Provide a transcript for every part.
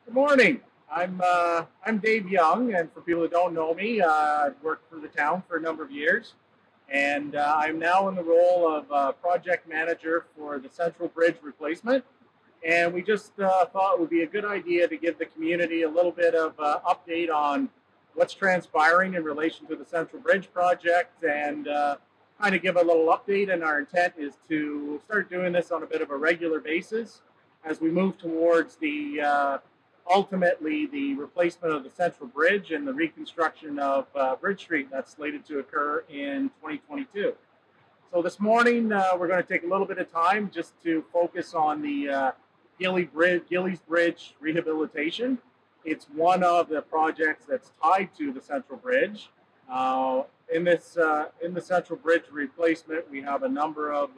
Good morning. I'm Dave Young, and for people that don't know me, I've worked for the town for a number of years, and I'm now in the role of project manager for the Central Bridge replacement. And we just thought it would be a good idea to give the community a little bit of update on what's transpiring in relation to the Central Bridge project, and kind of give a little update. And our intent is to start doing this on a bit of a regular basis as we move towards the ultimately the replacement of the Central Bridge and the reconstruction of Bridge Street that's slated to occur in 2022. So this morning we're going to take a little bit of time just to focus on the Gilles Bridge rehabilitation. It's one of the projects that's tied to the Central Bridge. In the Central Bridge replacement, we have a number of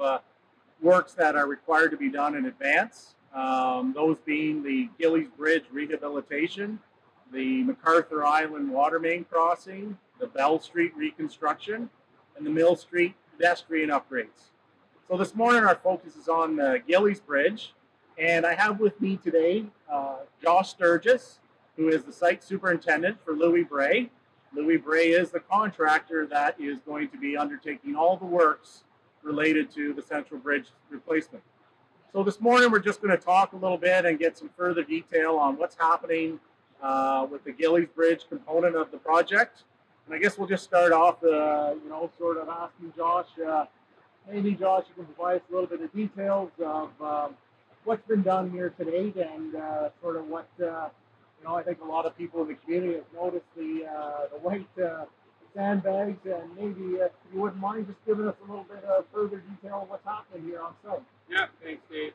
works that are required to be done in advance. Those being the Gilles Bridge rehabilitation, the MacArthur Island water main crossing, the Bell Street reconstruction, and the Mill Street pedestrian upgrades. So this morning our focus is on the Gilles Bridge, and I have with me today Josh Sturgis, who is the site superintendent for Louis Bray. Louis Bray is the contractor that is going to be undertaking all the works related to the Central Bridge replacement. So this morning we're just going to talk a little bit and get some further detail on what's happening with the Gilles Bridge component of the project. And I guess we'll just start off, sort of asking Josh, maybe Josh, you can provide us a little bit of details of what's been done here to date, and sort of what, I think a lot of people in the community have noticed the white sandbags, and maybe if you wouldn't mind just giving us a little bit of further detail on what's happening here on site. Yeah, thanks, Dave.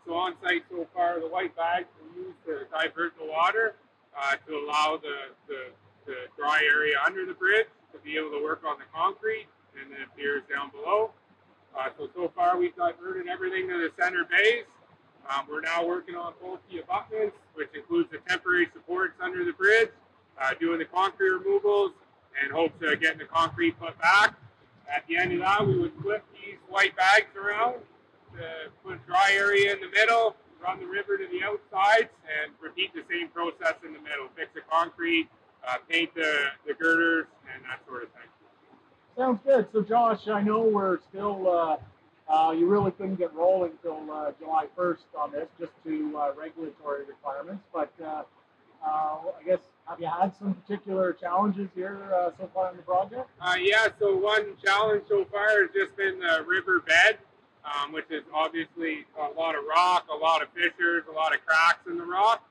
So on site so far, the white bags were used to divert the water to allow the dry area under the bridge to be able to work on the concrete and the piers down below. So far we've diverted everything to the center bays. We're now working on both the abutments, which includes the temporary supports under the bridge, doing the concrete removals, and hopes of getting the concrete put back. At the end of that, we would flip these white bags around, put a dry area in the middle, run the river to the outsides, and repeat the same process in the middle. Fix the concrete, paint the girders, and that sort of thing. Sounds good. So Josh, I know we're still, you really couldn't get rolling until July 1st on this, just to regulatory requirements, but I guess, have you had some particular challenges here so far in the project? Yeah, so one challenge so far has just been the river bed, which is obviously a lot of rock, a lot of fissures, a lot of cracks in the rock.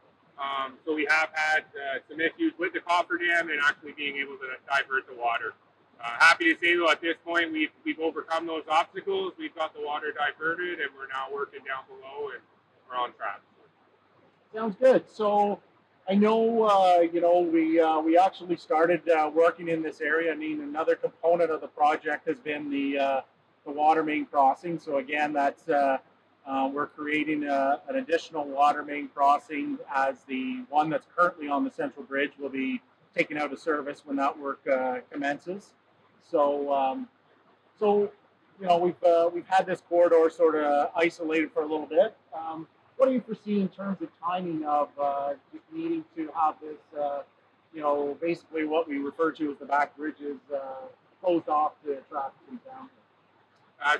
So we have had some issues with the cofferdam and actually being able to divert the water. Happy to say, though, at this point we've overcome those obstacles. We've got the water diverted, and we're now working down below, and we're on track. Sounds good. So I know, we actually started working in this area. I mean, another component of the project has been the water main crossing. So again, that's we're creating an additional water main crossing, as the one that's currently on the Central Bridge will be taken out of service when that work commences. So, we've had this corridor sort of isolated for a little bit. What do you foresee in terms of timing of just needing to have this, basically what we refer to as the back bridges closed off to traffic in town?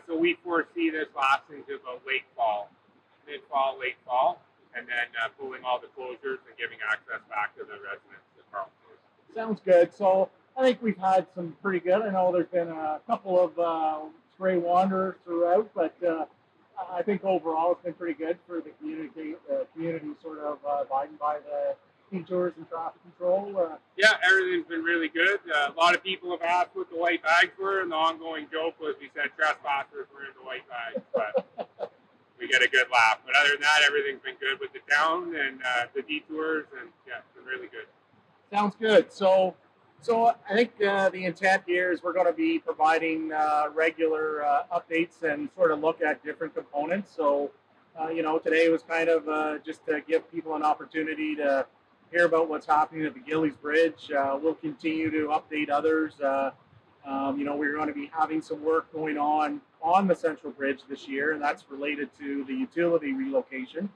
So we foresee this lasting to about mid-fall, late fall, and then pulling all the closures and giving access back to the residents of Carleton. Sounds good. So I think we've had some pretty good. I know there's been a couple of stray wanderers throughout, but I think overall it's been pretty good for the community. Community sort of abiding by the detours and traffic control. Yeah, everything's been really good. A lot of people have asked what the white bags were, and the ongoing joke was we said trespassers were in the white bags, but we get a good laugh. But other than that, everything's been good with the town and the detours, and yeah, it's been really good. Sounds good. So I think the intent here is we're going to be providing regular updates and sort of look at different components. So, today was kind of just to give people an opportunity to hear about what's happening at the Gilles Bridge. We'll continue to update others. We're going to be having some work going on the Central Bridge this year, and that's related to the utility relocation.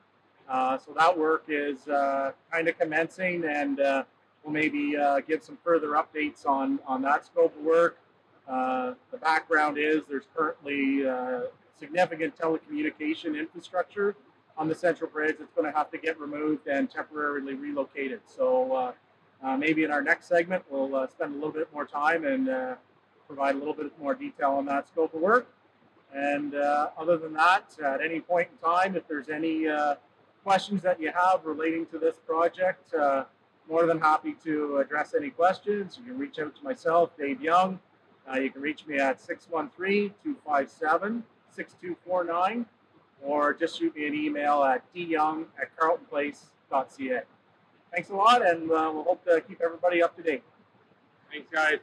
So that work is kind of commencing, and we'll maybe give some further updates on that scope of work. The background is there's currently significant telecommunication infrastructure on the Central Bridge that's going to have to get removed and temporarily relocated. So maybe in our next segment, we'll spend a little bit more time and provide a little bit more detail on that scope of work. And other than that, at any point in time, if there's any questions that you have relating to this project, more than happy to address any questions. You can reach out to myself, Dave Young. You can reach me at 613-257-6249, or just shoot me an email at dyoung@carletonplace.ca. Thanks a lot, and we'll hope to keep everybody up to date. Thanks, guys.